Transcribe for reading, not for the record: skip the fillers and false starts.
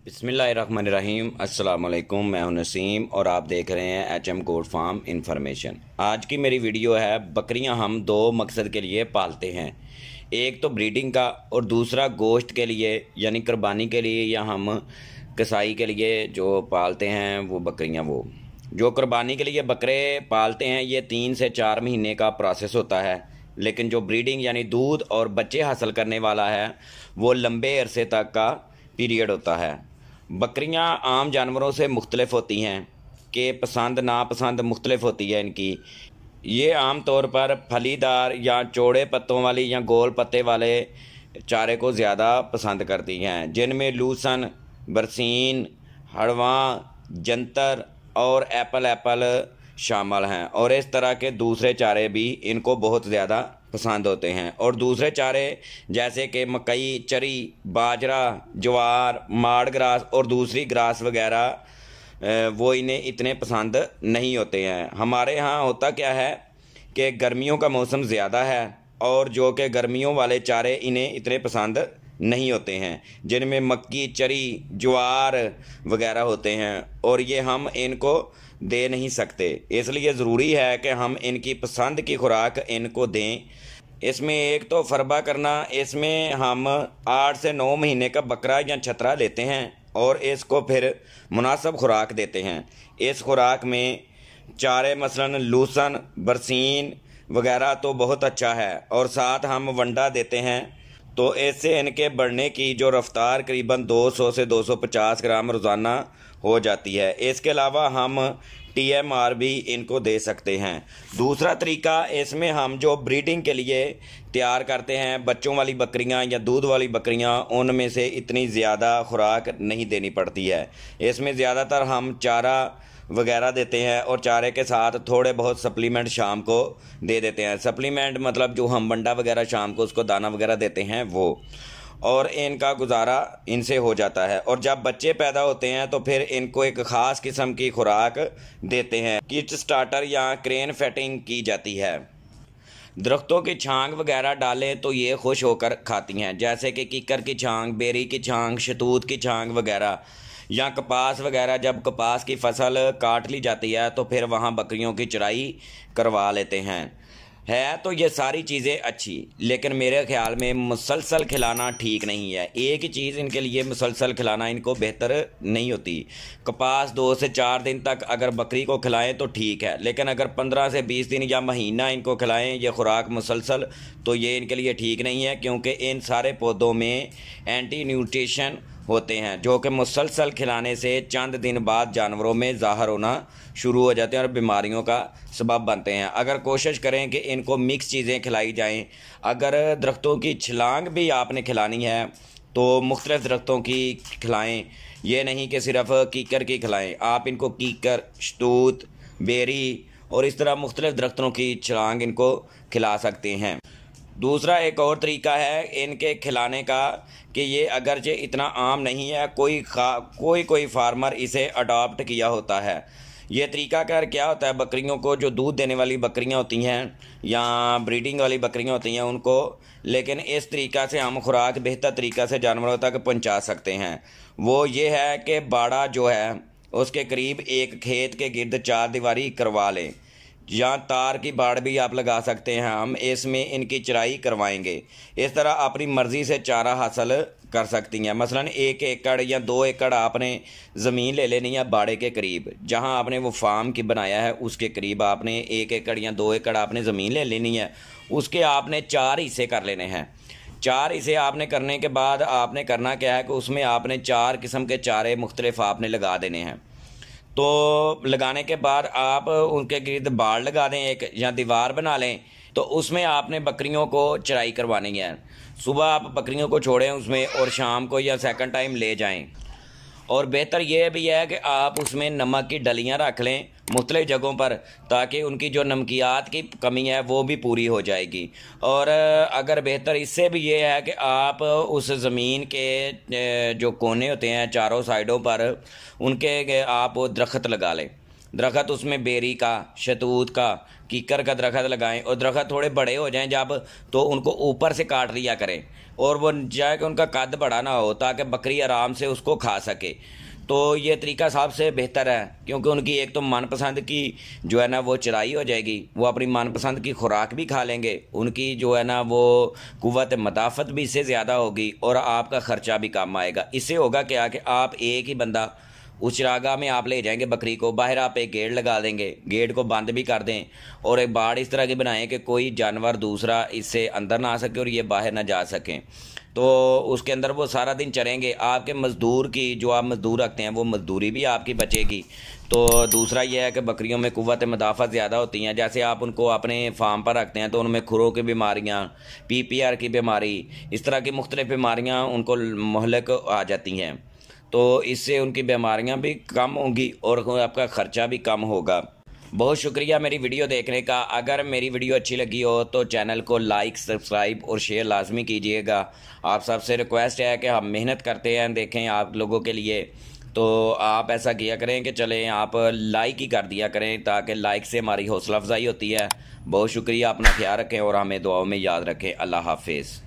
बिस्मिल्लाहिर्रहमानिर्रहीम। अस्सलाम वालेकुम। मैं हूं नसीम और आप देख रहे हैं एचएम गोट फार्म इंफॉर्मेशन। आज की मेरी वीडियो है, बकरियां हम दो मकसद के लिए पालते हैं। एक तो ब्रीडिंग का और दूसरा गोश्त के लिए यानी कुर्बानी के लिए, या हम कसाई के लिए जो पालते हैं वो बकरियां। वो जो कुर्बानी के लिए बकरे पालते हैं ये 3 से 4 महीने का प्रोसेस होता है, लेकिन जो ब्रीडिंग यानी दूध और बच्चे हासिल करने वाला है वो लंबे अरसे तक का पीरियड होता है। बकरियां आम जानवरों से मुख्तलिफ होती हैं कि पसंद नापसंद मुख्तलिफ होती है इनकी। ये आम तौर पर फलीदार या चौड़े पत्तों वाली या गोल पत्ते वाले चारे को ज़्यादा पसंद करती हैं, जिनमें लूसन, बरसीन, हड़वा, जंतर और एप्पल शामिल हैं। और इस तरह के दूसरे चारे भी इनको बहुत ज़्यादा पसंद होते हैं। और दूसरे चारे जैसे कि मकई, चरी, बाजरा, ज्वार, माड़ ग्रास और दूसरी ग्रास वगैरह वो इन्हें इतने पसंद नहीं होते हैं। हमारे यहाँ होता क्या है कि गर्मियों का मौसम ज़्यादा है और जो कि गर्मियों वाले चारे इन्हें इतने पसंद नहीं होते हैं, जिनमें मक्की, चरी, ज्वार वगैरह होते हैं, और ये हम इनको दे नहीं सकते। इसलिए ज़रूरी है कि हम इनकी पसंद की खुराक इनको दें। इसमें एक तो फरबा करना, इसमें हम 8 से 9 महीने का बकरा या छतरा लेते हैं और इसको फिर मुनासिब खुराक देते हैं। इस खुराक में चारे मसलन लूसन, बरसीन वगैरह तो बहुत अच्छा है, और साथ हम वंडा देते हैं, तो इससे इनके बढ़ने की जो रफ्तार करीबन 200 से 250 ग्राम रोज़ाना हो जाती है। इसके अलावा हम TMR भी इनको दे सकते हैं। दूसरा तरीका, इसमें हम जो ब्रीडिंग के लिए तैयार करते हैं बच्चों वाली बकरियां या दूध वाली बकरियां, उनमें से इतनी ज़्यादा खुराक नहीं देनी पड़ती है। इसमें ज़्यादातर हम चारा वगैरह देते हैं और चारे के साथ थोड़े बहुत सप्लीमेंट शाम को दे देते हैं। सप्लीमेंट मतलब जो हम वंडा वगैरह शाम को उसको दाना वगैरह देते हैं वो, और इनका गुजारा इनसे हो जाता है। और जब बच्चे पैदा होते हैं तो फिर इनको एक ख़ास किस्म की खुराक देते हैं, किट स्टार्टर या क्रेन फैटिंग की जाती है। दरख्तों की छांग वगैरह डालें तो ये खुश होकर खाती हैं, जैसे कि कीकर की छांग, बेरी की छांग, शतूत की छांग वगैरह, या कपास वगैरह। जब कपास की फसल काट ली जाती है तो फिर वहाँ बकरियों की चराई करवा लेते हैं। तो ये सारी चीज़ें अच्छी, लेकिन मेरे ख्याल में मुसलसल खिलाना ठीक नहीं है। एक ही चीज़ इनके लिए मुसलसल खिलाना इनको बेहतर नहीं होती। कपास 2 से 4 दिन तक अगर बकरी को खिलाएं तो ठीक है, लेकिन अगर 15 से 20 दिन या महीना इनको खिलाएं ये खुराक मुसलसल, तो ये इनके लिए ठीक नहीं है, क्योंकि इन सारे पौधों में एंटी न्यूट्रिशन होते हैं जो कि मुसलसल खिलाने से चंद दिन बाद जानवरों में ज़ाहिर होना शुरू हो जाते हैं और बीमारियों का सबब बनते हैं। अगर कोशिश करें कि इनको मिक्स चीज़ें खिलाई जाएं, अगर दरख्तों की छलांग भी आपने खिलानी है तो मुख्तलिफ़ दरख्तों की खिलाएं, ये नहीं कि सिर्फ कीकर की खिलाएं। आप इनको कीकर, शतूत, बेरी और इस तरह मुख्तलिफ़ दरख्तों की छलांग इनको खिला सकते हैं। दूसरा एक और तरीका है इनके खिलाने का कि ये अगरचे इतना आम नहीं है, कोई फार्मर इसे अडॉप्ट किया होता है। ये तरीका कार क्या होता है, बकरियों को जो दूध देने वाली बकरियां होती हैं या ब्रीडिंग वाली बकरियां होती हैं उनको, लेकिन इस तरीका से हम खुराक बेहतर तरीक़ा से जानवरों तक पहुंचा सकते हैं। वो ये है कि बाड़ा जो है उसके करीब एक खेत के गिर्द 4 दीवारी करवा लें, या तार की बाड़ भी आप लगा सकते हैं। हम इसमें इनकी चराई करवाएंगे। इस तरह अपनी मर्ज़ी से चारा हासिल कर सकती हैं। मसलन 1 एकड़ या 2 एकड़ आपने ज़मीन ले लेनी है बाड़े के करीब, जहां आपने वो फार्म की बनाया है उसके करीब आपने 1 एकड़ या 2 एकड़ आपने ज़मीन ले लेनी है। उसके आपने 4 हिस्से कर लेने हैं। 4 हिस्से आपने करने के बाद आपने करना क्या है कि उसमें आपने 4 किस्म के चारे मुख्तलिफ आपने लगा देने हैं। तो लगाने के बाद आप उनके गिर्द बाड़ लगा दें एक, या दीवार बना लें, तो उसमें आपने बकरियों को चराई करवानी है। सुबह आप बकरियों को छोड़ें उसमें और शाम को या सेकंड टाइम ले जाएं। और बेहतर यह भी है कि आप उसमें नमक की डलियां रख लें मुख्तलिफ़ जगहों पर, ताकि उनकी जो नमकियात की कमी है वो भी पूरी हो जाएगी। और अगर बेहतर इससे भी ये है कि आप उस ज़मीन के जो कोने होते हैं चारों साइडों पर, उनके आप दरख्त लगा लें। दरख्त उसमें बेरी का, शतूत का, कीकर का दरख्त लगाएं और दरख्त थोड़े बड़े हो जाएं जब, तो उनको ऊपर से काट लिया करें और वो जाए कि उनका कद बड़ा ना हो ताकि बकरी आराम से उसको खा सके। तो ये तरीका सबसे बेहतर है, क्योंकि उनकी एक तो मनपसंद की जो है ना वो चराई हो जाएगी, वो अपनी मनपसंद की खुराक भी खा लेंगे, उनकी जो है ना वो कुव्वत मदाफ़त भी इससे ज़्यादा होगी और आपका ख़र्चा भी कम आएगा। इससे होगा क्या कि आप एक ही बंदा उस चरागाह में आप ले जाएंगे बकरी को, बाहर आप एक गेट लगा देंगे, गेट को बंद भी कर दें और एक बाड़ इस तरह की बनाएं कि कोई जानवर दूसरा इससे अंदर ना आ सके और ये बाहर ना जा सकें। तो उसके अंदर वो सारा दिन चरेंगे। आपके मज़दूर की, जो आप मज़दूर रखते हैं, वो मज़दूरी भी आपकी बचेगी। तो दूसरा ये है कि बकरियों में कुव्वत मदाफ़त ज़्यादा होती हैं। जैसे आप उनको अपने फार्म पर रखते हैं तो उनमें खुरों की बीमारियाँ, PPR की बीमारी, इस तरह की मुख्तलिफ़ बीमारियाँ उनको महलक आ जाती हैं। तो इससे उनकी बीमारियां भी कम होंगी और आपका ख़र्चा भी कम होगा। बहुत शुक्रिया मेरी वीडियो देखने का। अगर मेरी वीडियो अच्छी लगी हो तो चैनल को लाइक, सब्सक्राइब और शेयर लाजमी कीजिएगा। आप सबसे रिक्वेस्ट है कि हम मेहनत करते हैं, देखें आप लोगों के लिए, तो आप ऐसा किया करें कि चलें आप लाइक ही कर दिया करें, ताकि लाइक से हमारी हौसला अफजाई होती है। बहुत शुक्रिया, अपना ख्याल रखें और हमें दुआओं में याद रखें। अल्लाह हाफिज़।